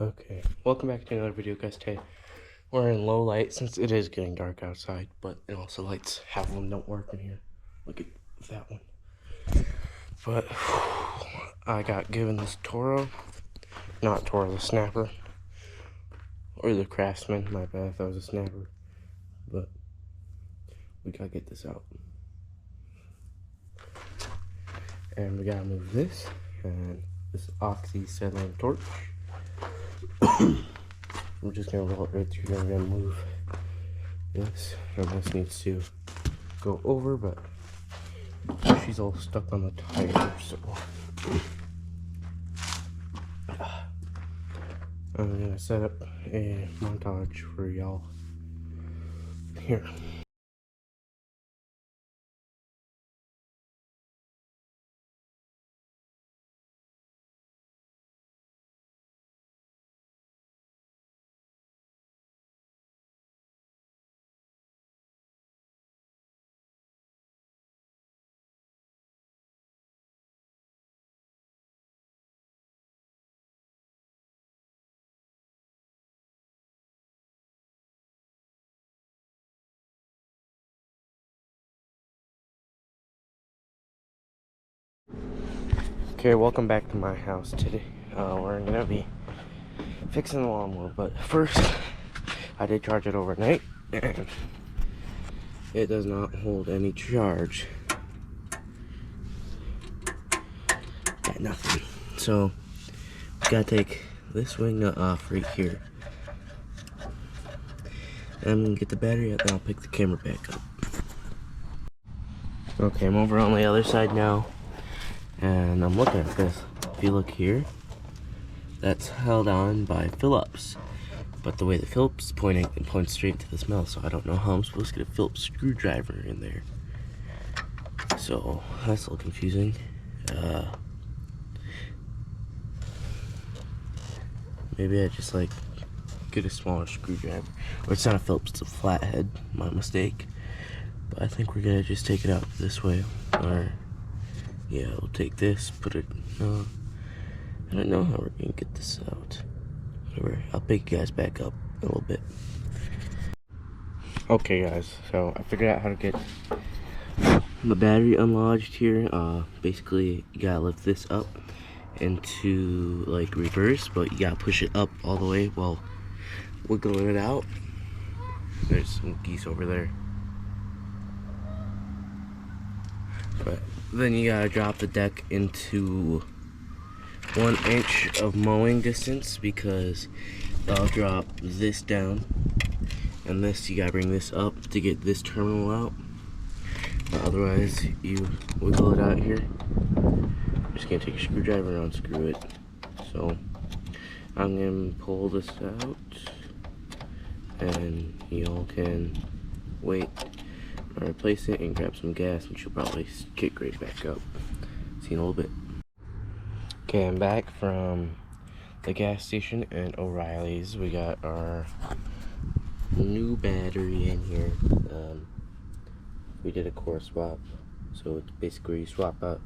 Okay, welcome back to another video, guys. Today we're in low light since it is getting dark outside, but and also lights, half of them don't work in here. Look at that one. But I got given this Toro, not Toro, the snapper, or the Craftsman. My bad, I thought it was a snapper, but we gotta get this out, and we gotta move this and this oxy settling torch. I'm just gonna roll it right through there and then move this. And this needs to go over, but she's all stuck on the tire, so I'm gonna set up a montage for y'all here. Okay, welcome back to my house today. We're gonna be fixing the lawnmower, but first I did charge it overnight and it does not hold any charge at nothing. So gotta take this wing nut off right here. I'm gonna get the battery out and I'll pick the camera back up. Okay, I'm over on the other side now and I'm looking at this. If you look here, that's held on by Phillips, but the way the Phillips is pointing, it points straight into this metal, so I don't know how I'm supposed to get a Phillips screwdriver in there. So that's a little confusing. Maybe I just like get a smaller screwdriver, or it's not a Phillips, it's a flathead. My mistake. But I think we're gonna just take it out this way, or yeah, we'll take this, put it. I don't know how we're gonna get this out. Whatever, I'll pick you guys back up in a little bit. Okay, guys, so I figured out how to get the battery unlodged here. Basically, you gotta lift this up into like reverse, but you gotta push it up all the way while wiggling it out. There's some geese over there. But then you gotta drop the deck into 1 inch of mowing distance, because I'll drop this down, and this, you gotta bring this up to get this terminal out. But otherwise, you wiggle it out here. I'm just gonna take a screwdriver and unscrew it. So I'm gonna pull this out, and y'all can wait or replace it and grab some gas, and she'll probably kick right back up. See you in a little bit. Okay, I'm back from the gas station and O'Reilly's. We got our new battery in here. We did a core swap, so it's basically you swap out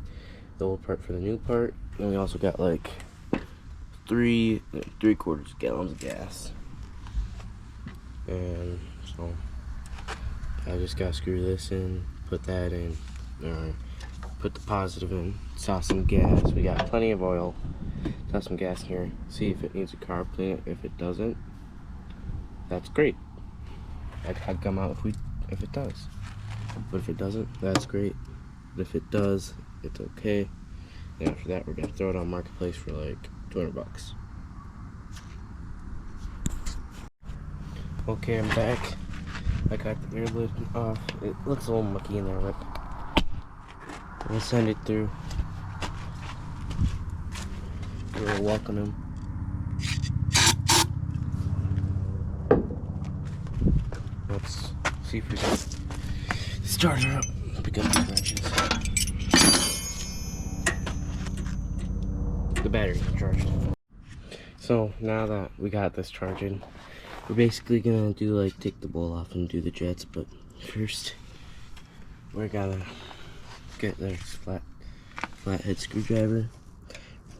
the old part for the new part. And we also got like 3/4 gallons of gas. And so I just gotta screw this in, put that in, or put the positive in, toss some gas. We got plenty of oil. Toss some gas in here. See if it needs a carb cleaner. If it doesn't, that's great. I'd come out if it does. But if it doesn't, that's great. But if it does, it's okay. And after that, we're gonna throw it on Marketplace for like 200 bucks. Okay, I'm back. I got the rear lid off. It looks a little mucky in there, but we'll send it through. We'll welcome him. Let's see if we can start her up. Pick up these wrenches. The battery's charged. So now that we got this charging, we're basically gonna do like take the bowl off and do the jets, but first we're gonna get this flathead screwdriver.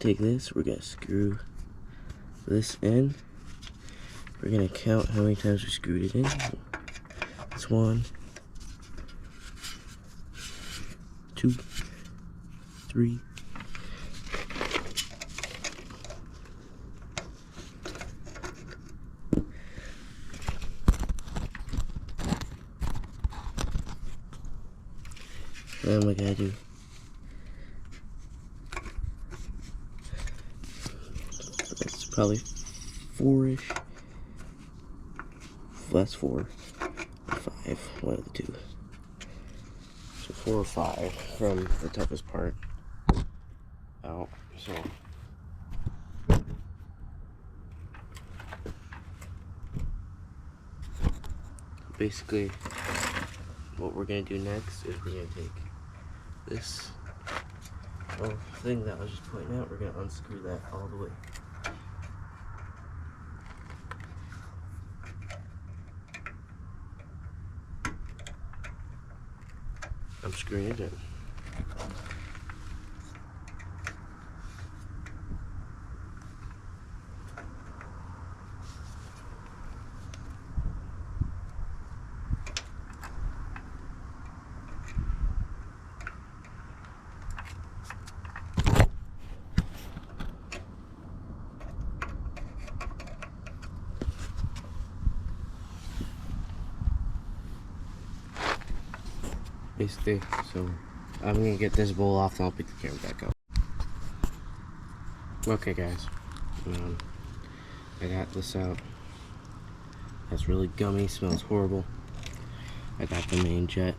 Take this, we're gonna screw this in. We're gonna count how many times we screwed it in. That's 1, 2, 3. Then we gotta do that's probably 4-ish. That's 4 or 5, one of the two. So 4 or 5 from the toughest part out. So basically, what we're gonna do next is we're gonna take this little thing that I was just pointing out. We're gonna unscrew that all the way. I'm screwing it in. Basically, so I'm gonna get this bowl off and I'll pick the camera back up. Okay guys, I got this out. That's really gummy, smells horrible. I got the main jet.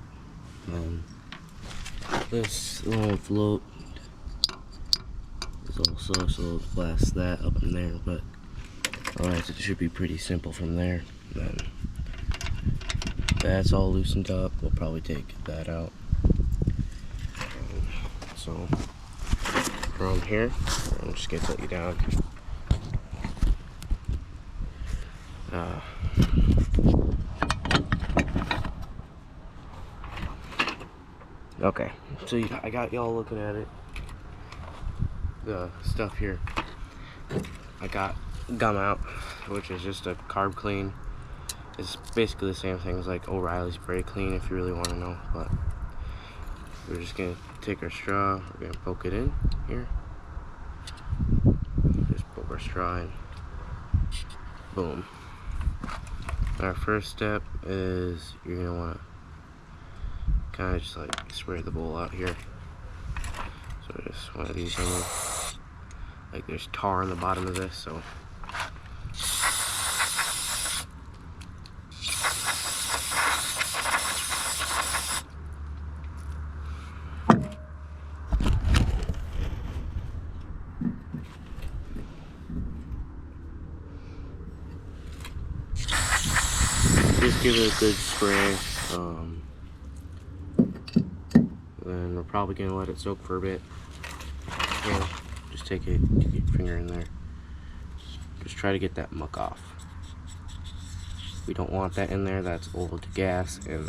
This little float is also, so let's blast that up in there, but alright, it should be pretty simple from there. Then that's all loosened up. We'll probably take that out. So from here, I'm just gonna let you down. Okay, so I got y'all looking at it. The stuff here. I got gum out, which is just a carb clean. It's basically the same thing as like O'Reilly's Spray Clean if you really want to know, but we're just gonna take our straw, we're gonna poke it in here. Just poke our straw in. Boom. Our first step is you're gonna wanna kinda just like spray the bowl out here. So just one of these in, like there's tar on the bottom of this, so just give it a good spray. Then we're probably gonna let it soak for a bit. Yeah, just take your finger in there. Just try to get that muck off. We don't want that in there. That's old gas, and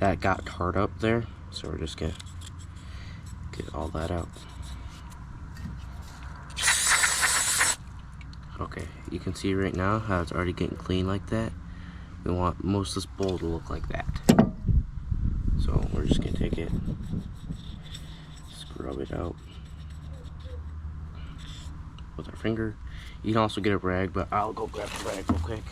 that got tarred up there. So we're just gonna get all that out. Okay, you can see right now how it's already getting clean like that. We want most of this bowl to look like that. So we're just gonna take it, scrub it out with our finger. You can also get a rag, but I'll go grab a rag real quick.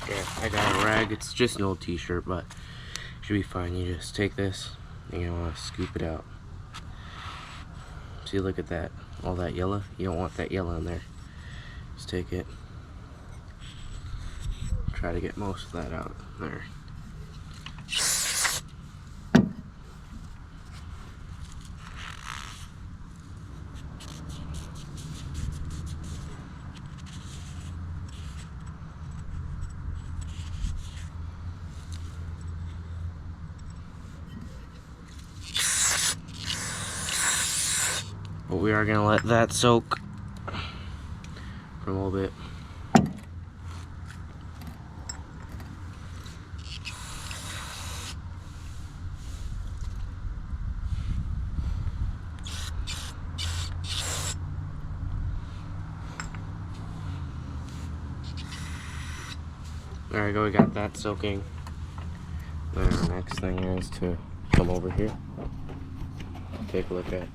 Yeah, I got a rag. It's just an old t-shirt, but should be fine. You just take this and you want to scoop it out. See, look at that. All that yellow. You don't want that yellow in there. Just take it. Try to get most of that out there. But we are gonna let that soak for a little bit. There we go, we got that soaking. Then our next thing is to come over here, take a look at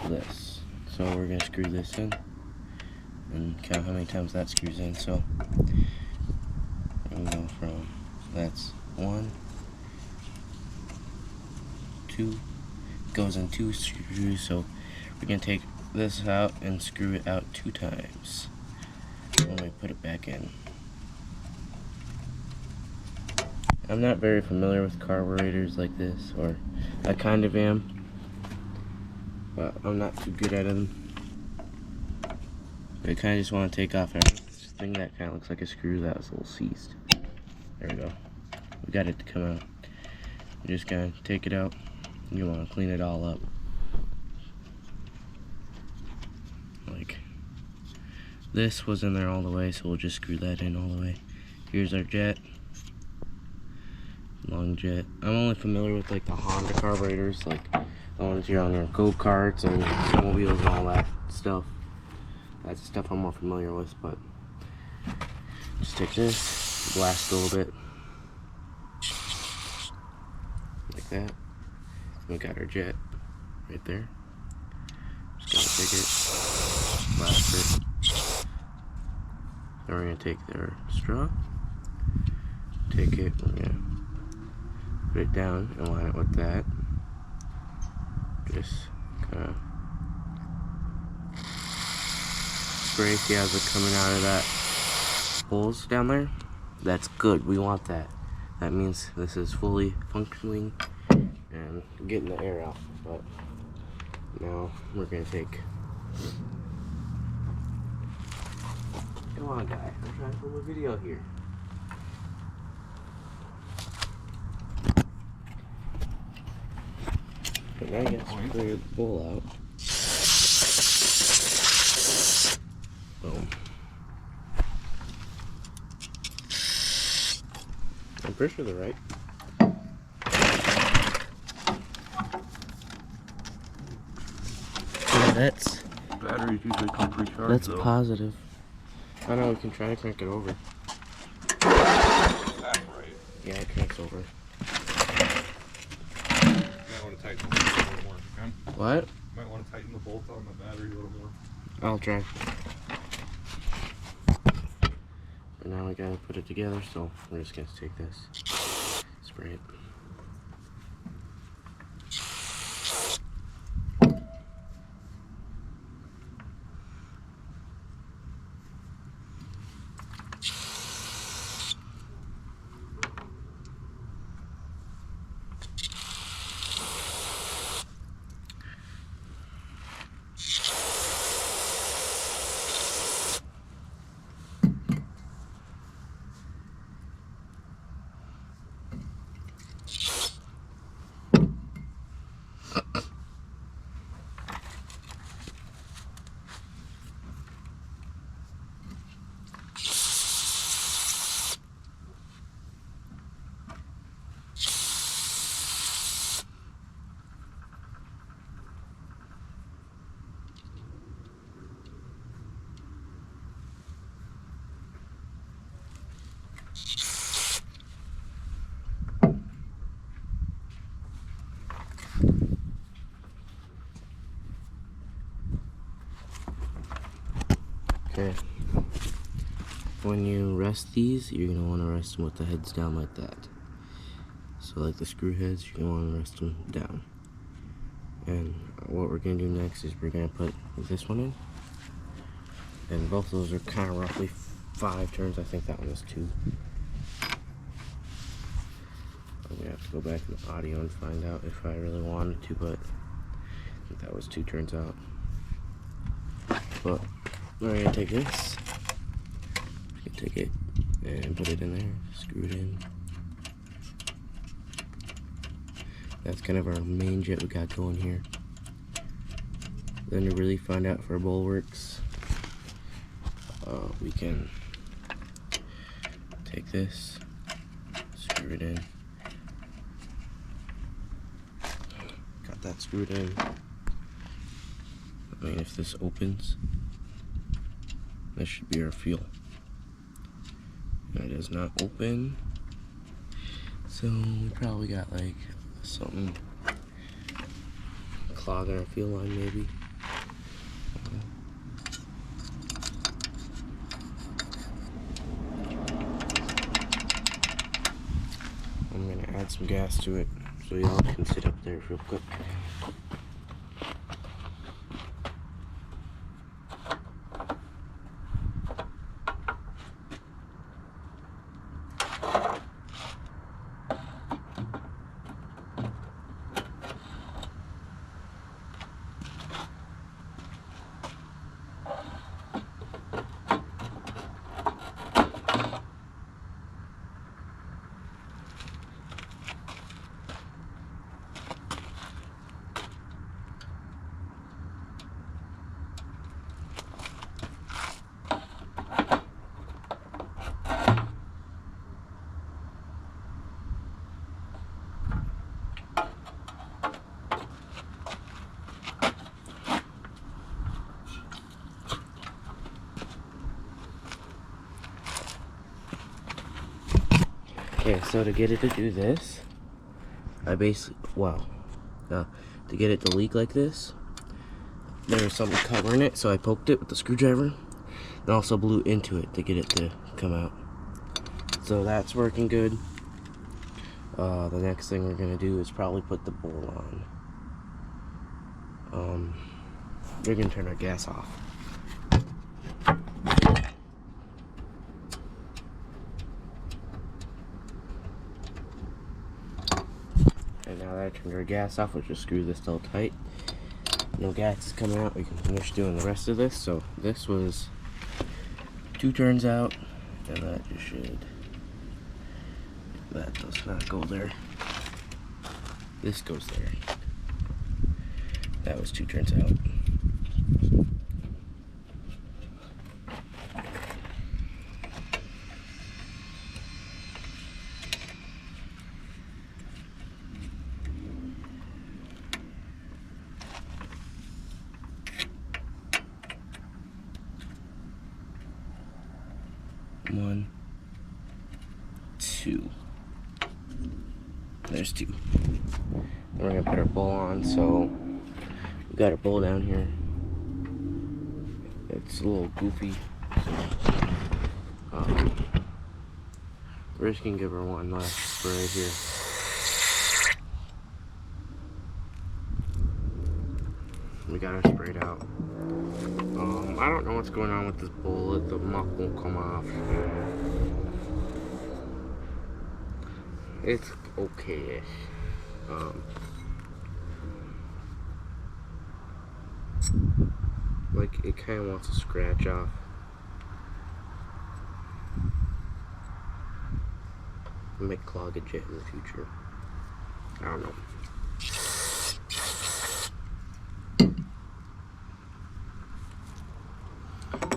this. So we're gonna screw this in and count how many times that screws in. So we go from, that's 1, 2, goes in 2 screws. So we're gonna take this out and screw it out 2 times when we put it back in. I'm not very familiar with carburetors like this, or I kind of am, but I'm not too good at them. I kind of just want to take off everything that kind of looks like a screw that was a little seized. There we go. We got it to come out. You're just gonna take it out. You want to clean it all up. Like this was in there all the way, so we'll just screw that in all the way. Here's our jet. Long jet. I'm only familiar with like the Honda carburetors, like the ones you're on your go-karts and snowmobiles and all that stuff. That's the stuff I'm more familiar with, but just take this, blast a little bit, like that. We got our jet right there. Just gonna take it, blast it. Then we're gonna take our straw, take it, we're gonna put it down and line it with that. Just kind of spray, see how's it coming out of that holes down there? That's good, we want that. That means this is fully functioning and getting the air out. But now we're gonna take, come on guy, I'm trying to film a video here. But now you gotta screw the bowl out. Boom. I'm pretty sure they're right. Yeah, that's... Batteries usually come pre-charged. That's though. positive. I know we can try to crank it over. That's right. Yeah, it cranks over. You might want to tighten the bolt a little more. Okay? What? You might want to tighten the bolt on the battery a little more. I'll try. But now we gotta put it together, so we're just gonna take this, spray it. Okay. When you rest these, you're going to want to rest them with the heads down like that. So like the screw heads, you're going to want to rest them down. And what we're going to do next is we're going to put this one in. And both of those are kind of roughly 5 turns. I think that one is 2. I'm going to have to go back in the audio and find out if I really wanted to, but I think that was 2 turns out. But we're going to take this, take it and put it in there, screw it in. That's kind of our main jet we got going here. Then to really find out if our bowl works, we can take this, screw it in. Got that screwed in. I mean, if this opens, this should be our fuel. It does not open, so we probably got like something clogging our fuel line, maybe. I'm gonna add some gas to it so y'all can sit up there real quick. Okay, so to get it to do this, I basically, to get it to leak like this, there was something covering it, so I poked it with the screwdriver and also blew into it to get it to come out. So that's working good. The next thing we're gonna do is probably put the bowl on. We're gonna turn our gas off. And now that I turned our gas off, we'll just screw this still tight. No gas is coming out, we can finish doing the rest of this. So this was 2 turns out, and that just should, that does not go there. This goes there. That was 2 turns out. One, 2. There's 2. And we're gonna put our bowl on. So we got our bowl down here. It's a little goofy. We're just gonna give her one last spray here. We got her sprayed out. I don't know what's going on with this bowl. The muck won't come off. It's okay-ish. Like, it kind of wants to scratch off. It might clog a jet in the future. I don't know.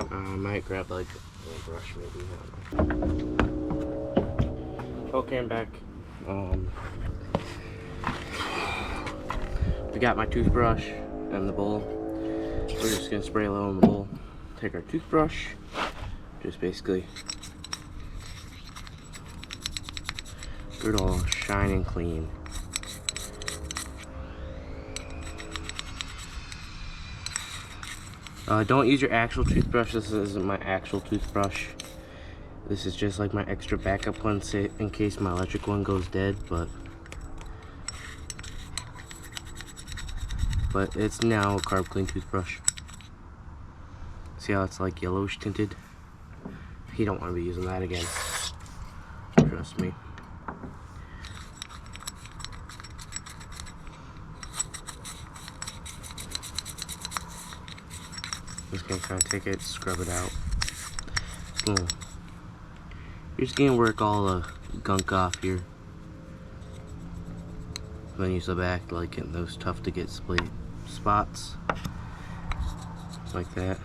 I might grab like a brush maybe, I don't know. Okay, I'm back. We got my toothbrush and the bowl. We're just gonna spray a little in the bowl. Take our toothbrush, just basically get it all shiny and clean. Don't use your actual toothbrush. This isn't my actual toothbrush. This is just like my extra backup one, in case my electric one goes dead, but it's now a carb clean toothbrush. See how it's like yellowish tinted? You don't want to be using that again. Trust me. Just gonna kind of take it, scrub it out. Boom. You're just gonna work all the gunk off here. Then use the back, like in those tough to get split spots. like that.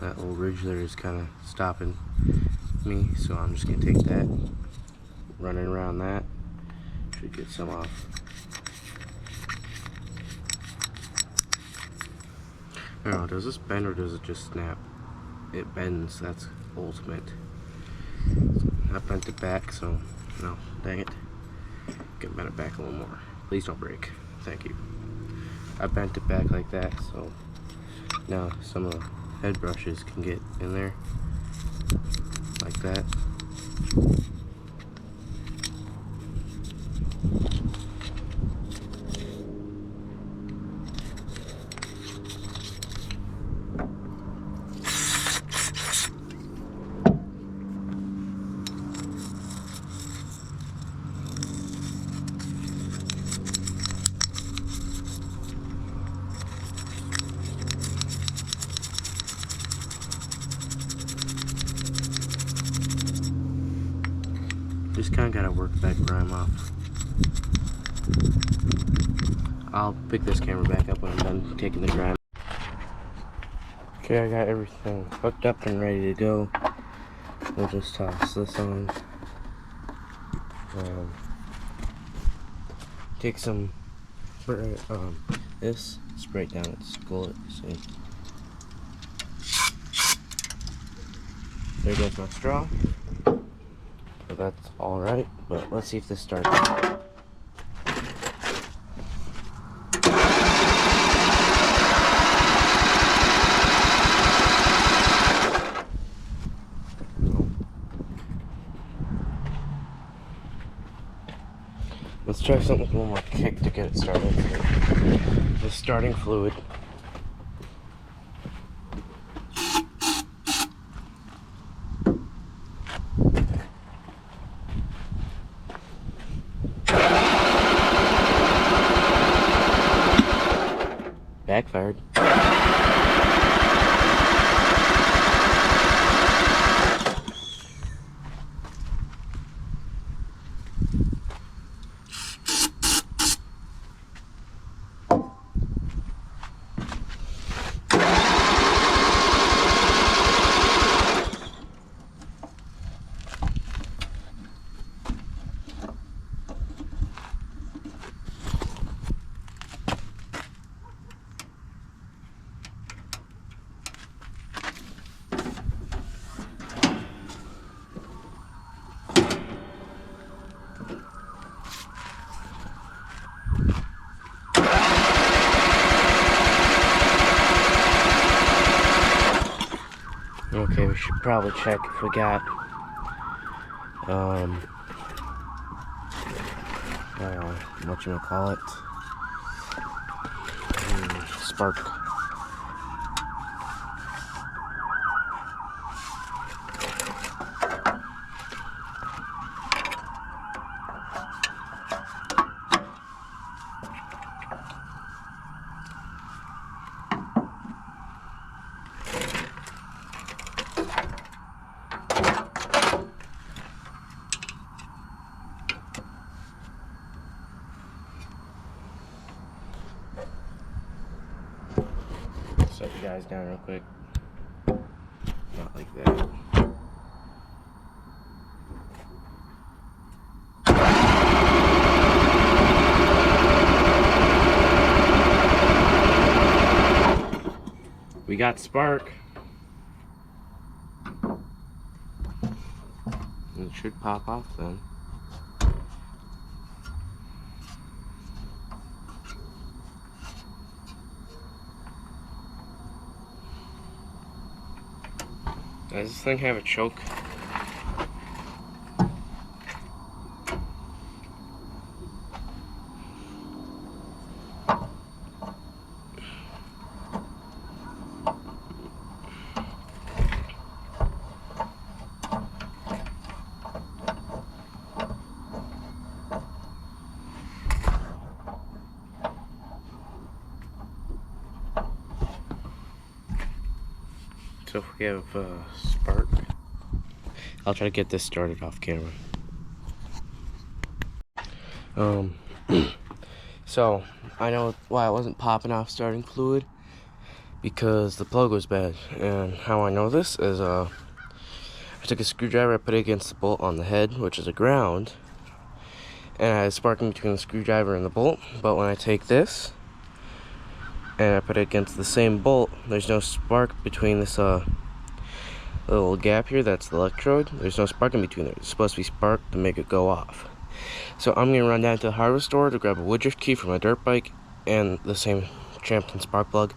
That little ridge there is kind of stopping me, so I'm just gonna take that, running around that. Should get some off. I don't know, does this bend or does it just snap? It bends, that's ultimate. I bent it back, so no, dang it. Can bend it back a little more. Please don't break. Thank you. I bent it back like that, so now some of the head brushes can get in there like that. Just kind of gotta work that grime off. I'll pick this camera back up when I'm done taking the grime. Okay, I got everything hooked up and ready to go. We'll just toss this on. Take some this, spray it down its bullet. See, there goes my straw. So that's all right, but let's see if this starts. Let's try something with a little more kick to get it started. The starting fluid. Backfired. Okay, we should probably check if we got whatchamacallit, spark. Set you guys down real quick. Not like that. We got spark. It should pop off then. Does this thing have a choke? So if we have spark, I'll try to get this started off camera. So I know why it wasn't popping off starting fluid, because the plug was bad. And how I know this is I took a screwdriver, I put it against the bolt on the head, which is a ground, and I had a spark in between the screwdriver and the bolt. But when I take this and I put it against the same bolt, there's no spark between this little gap here. That's the electrode. There's no spark in between there. It's supposed to be spark to make it go off. So I'm gonna run down to the hardware store to grab a wood drift key for my dirt bike and the same Champion spark plug,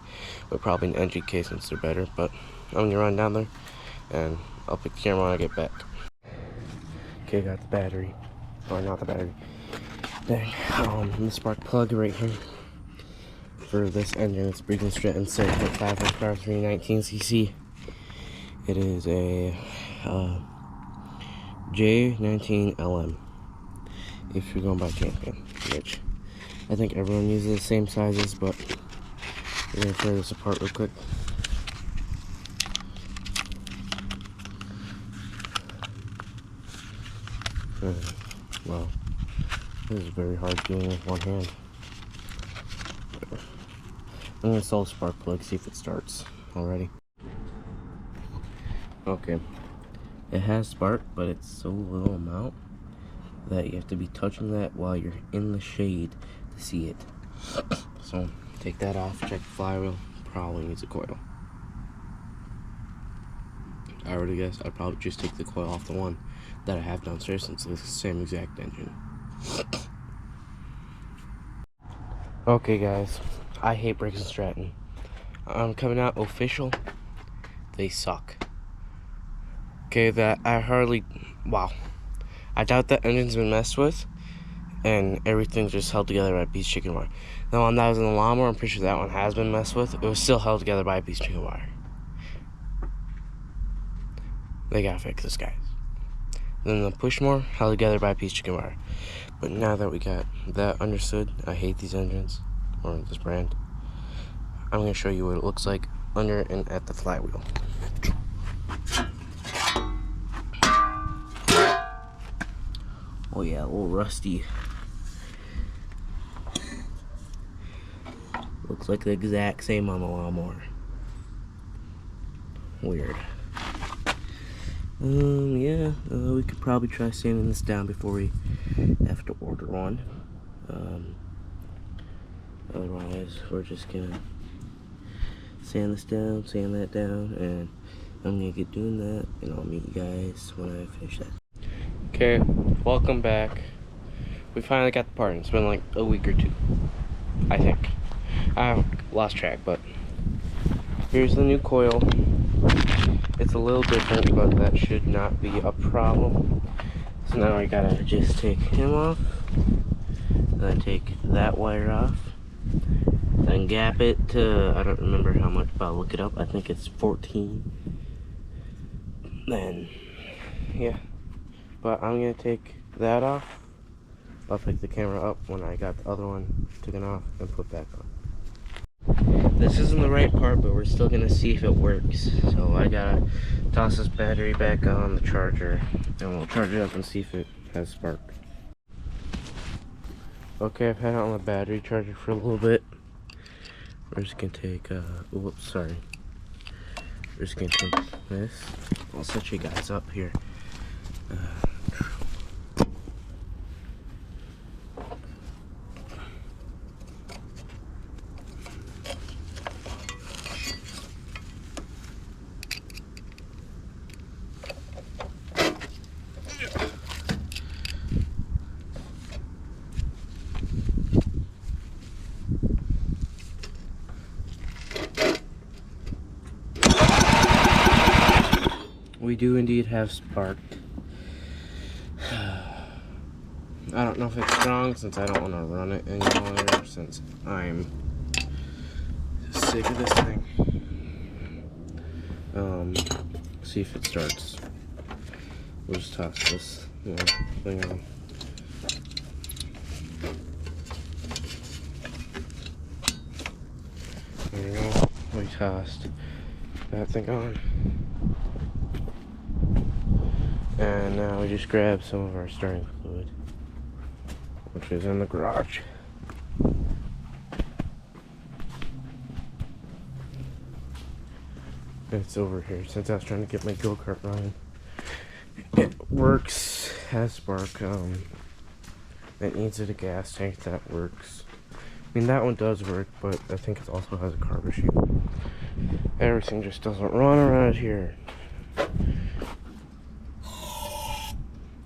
but probably an NG case since they're better. But I'm gonna run down there and I'll pick the camera when I get back. Okay, got the battery, or not the battery. Dang, the spark plug right here for this engine. It's Briggs & Stratton 6.5 horsepower, 319 cc. It is a J19LM. If you're going by Champion, which I think everyone uses the same sizes, but we're gonna tear this apart real quick. Wow, this is very hard doing with one hand. I'm gonna solve spark plug, see if it starts already. Okay, it has spark, but it's so little amount that you have to be touching that while you're in the shade to see it. So take that off, check the flywheel, probably needs a coil. I already guess I'd probably just take the coil off the one that I have downstairs since it's the same exact engine. Okay guys, I hate Briggs & Stratton. I'm coming out official, they suck. Okay, that I hardly, wow. I doubt that engine's been messed with and everything's just held together by a piece of chicken wire. The one that was in the lawnmower, I'm pretty sure that one has been messed with. It was still held together by a piece of chicken wire. They gotta fix this, guys. Then the push more, held together by a piece of chicken wire. But now that we got that understood, I hate these engines, or this brand. I'm gonna show you what it looks like under and at the flywheel. Oh yeah, a little rusty. Looks like the exact same on the lawnmower. Weird. Yeah, we could probably try sanding this down before we have to order one. Otherwise, we're just gonna sand this down, sand that down, and I'm gonna get doing that, and I'll meet you guys when I finish that. Okay, welcome back. We finally got the part. It's been like a week or two, I think. I've lost track, but here's the new coil. It's a little different, but that should not be a problem. So now I gotta just take him off, then take that wire off, then gap it to, I don't remember how much, but I'll look it up. I think it's 14. Then, yeah. But I'm gonna take that off. I'll pick the camera up when I got the other one taken off and put back on. This isn't the right part, but we're still gonna see if it works. So I gotta toss this battery back on the charger and we'll charge it up and see if it has spark. Okay, I've had it on the battery charger for a little bit. We're just gonna take, whoops, sorry. We're just gonna take this. I'll set you guys up here. We do indeed have spark. I don't know if it's strong since I don't want to run it any longer since I'm sick of this thing. See if it starts. We'll just toss this thing on. There we go. We tossed that thing on. And now we just grab some of our starting fluid, which is in the garage. it's over here since I was trying to get my go-kart running. It works, has spark, it needs a gas tank that works. I mean, that one does work, but I think it also has a carb issue. Everything just doesn't run around here.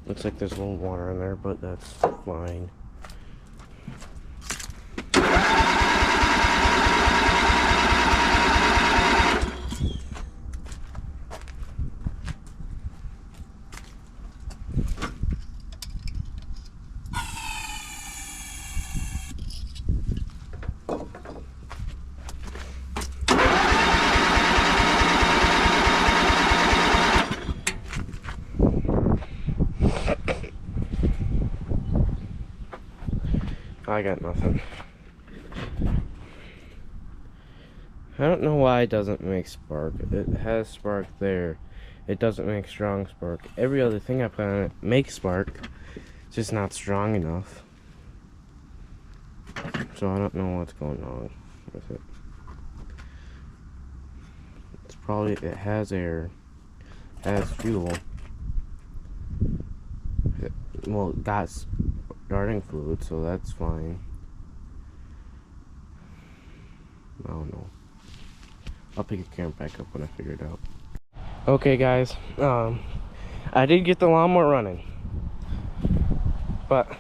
Looks like there's a little water in there, but that's fine. I got nothing. I don't know why it doesn't make spark. It has spark there. It doesn't make strong spark. Every other thing I put on it makes spark. It's just not strong enough. So I don't know what's going on with it. It's probably, it has air, has fuel. Well, it got starting fluid, so that's fine. I don't know. I'll pick the camera back up when I figure it out. Okay, guys. I did get the lawnmower running, but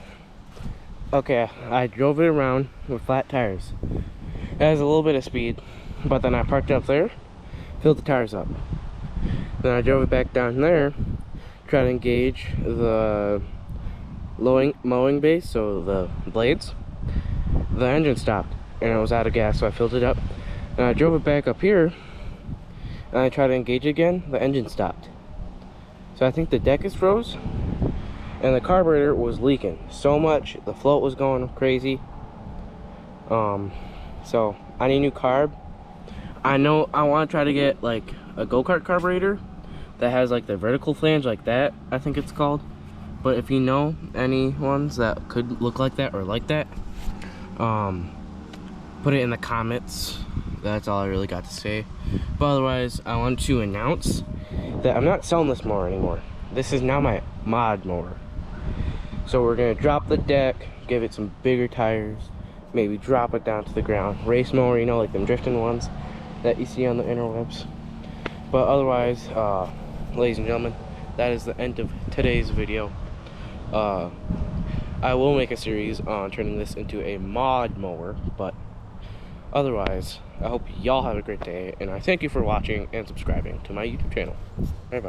okay, I drove it around with flat tires. It has a little bit of speed, but then I parked up there, filled the tires up. Then I drove it back down there, tried to engage the mowing base, so the blades. The engine stopped and it was out of gas, so I filled it up. And I drove it back up here and I tried to engage it again. The engine stopped. So I think the deck is froze and the carburetor was leaking so much, the float was going crazy. So I need a new carb. I know I want to try to get like a go-kart carburetor that has like the vertical flange like that, I think it's called. But if you know any ones that could look like that or like that, put it in the comments. That's all I really got to say. But otherwise, I want to announce that I'm not selling this mower anymore. This is now my mod mower. So we're gonna drop the deck, give it some bigger tires, maybe drop it down to the ground. Race mower, you know, like them drifting ones that you see on the interwebs. But otherwise, ladies and gentlemen, that is the end of today's video. I will make a series on turning this into a mod mower, but otherwise, I hope y'all have a great day, and I thank you for watching and subscribing to my YouTube channel. Bye bye.